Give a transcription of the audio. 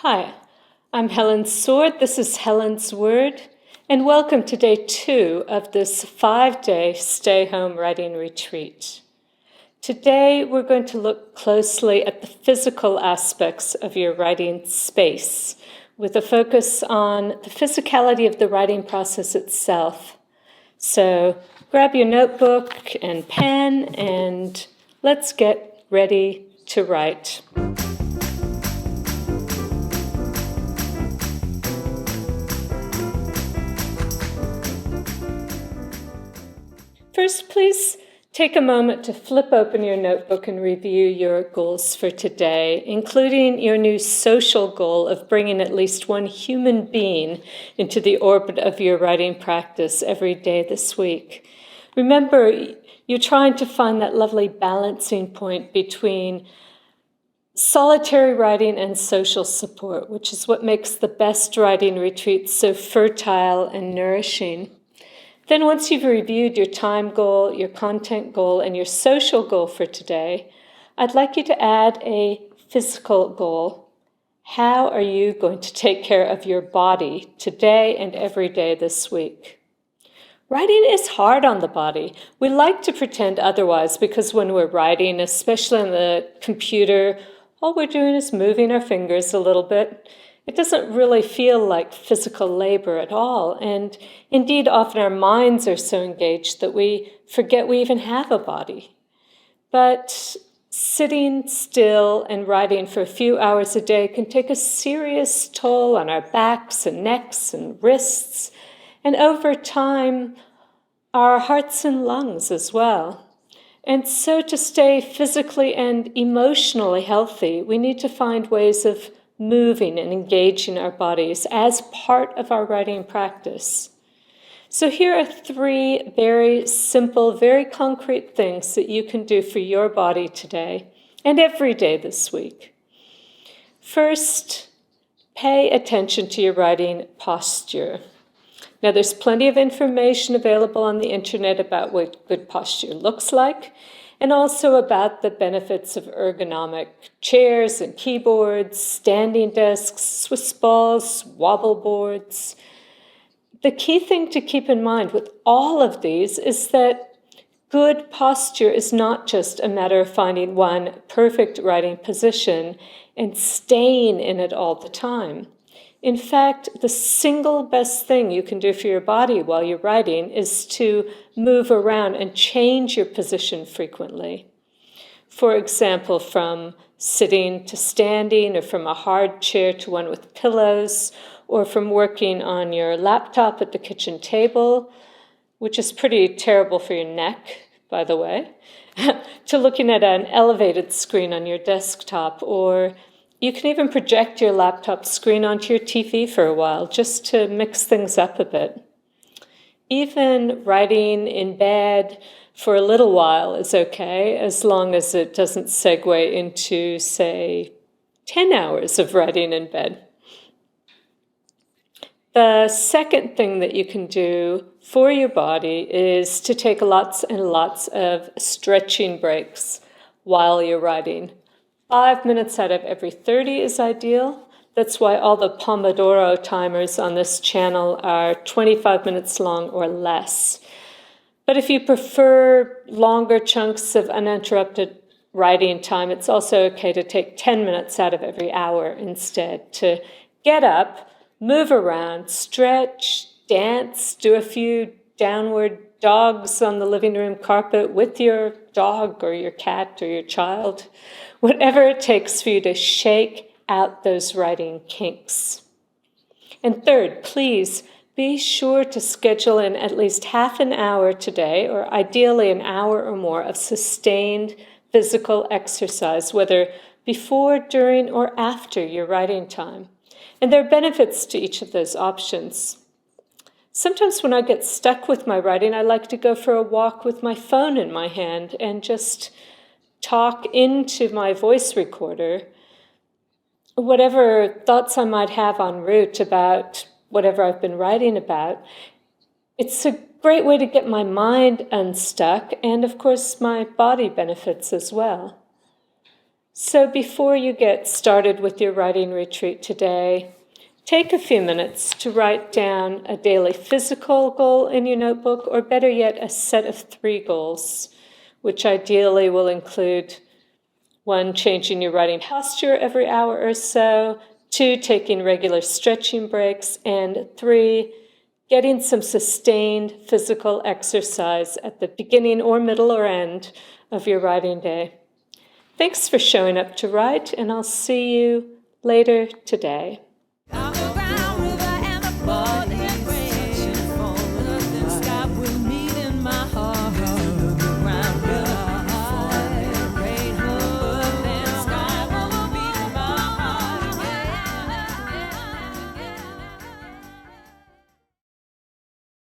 Hi, I'm Helen Sword. This is Helen Sword, and welcome to day 2 of this 5-day stay-home writing retreat. Today, we're going to look closely at the physical aspects of your writing space, with a focus on the physicality of the writing process itself. So grab your notebook and pen, and let's get ready to write. First, please take a moment to flip open your notebook and review your goals for today, including your new social goal of bringing at least one human being into the orbit of your writing practice every day this week. Remember, you're trying to find that lovely balancing point between solitary writing and social support, which is what makes the best writing retreats so fertile and nourishing. Then once you've reviewed your time goal, your content goal, and your social goal for today, I'd like you to add a physical goal. How are you going to take care of your body today and every day this week? Writing is hard on the body. We like to pretend otherwise because when we're writing, especially on the computer, all we're doing is moving our fingers a little bit. It doesn't really feel like physical labor at all, and indeed often our minds are so engaged that we forget we even have a body. But sitting still and writing for a few hours a day can take a serious toll on our backs and necks and wrists, and over time, our hearts and lungs as well. And so to stay physically and emotionally healthy, we need to find ways of moving and engaging our bodies as part of our writing practice. So here are 3 very simple, very concrete things that you can do for your body today and every day this week. First, pay attention to your writing posture. Now, there's plenty of information available on the internet about what good posture looks like, and also about the benefits of ergonomic chairs and keyboards, standing desks, Swiss balls, wobble boards. The key thing to keep in mind with all of these is that good posture is not just a matter of finding one perfect writing position and staying in it all the time. In fact, the single best thing you can do for your body while you're writing is to move around and change your position frequently. For example, from sitting to standing, or from a hard chair to one with pillows, or from working on your laptop at the kitchen table, which is pretty terrible for your neck, by the way, to looking at an elevated screen on your desktop, or you can even project your laptop screen onto your TV for a while, just to mix things up a bit. Even writing in bed for a little while is okay, as long as it doesn't segue into, say, 10 hours of writing in bed. The second thing that you can do for your body is to take lots and lots of stretching breaks while you're writing. 5 minutes out of every 30 is ideal. That's why all the Pomodoro timers on this channel are 25 minutes long or less. But if you prefer longer chunks of uninterrupted writing time, it's also okay to take 10 minutes out of every hour instead, to get up, move around, stretch, dance, do a few downward dogs on the living room carpet with your dog or your cat or your child. Whatever it takes for you to shake out those writing kinks. And third, please be sure to schedule in at least half an hour today, or ideally an hour or more, of sustained physical exercise, whether before, during, or after your writing time. And there are benefits to each of those options. Sometimes when I get stuck with my writing, I like to go for a walk with my phone in my hand and just talk into my voice recorder whatever thoughts I might have en route about whatever I've been writing about. It's a great way to get my mind unstuck, and of course my body benefits as well. So before you get started with your writing retreat today, take a few minutes to write down a daily physical goal in your notebook, or better yet, a set of 3 goals, which ideally will include 1, changing your writing posture every hour or so, 2, taking regular stretching breaks, and 3, getting some sustained physical exercise at the beginning or middle or end of your writing day. Thanks for showing up to write, and I'll see you later today.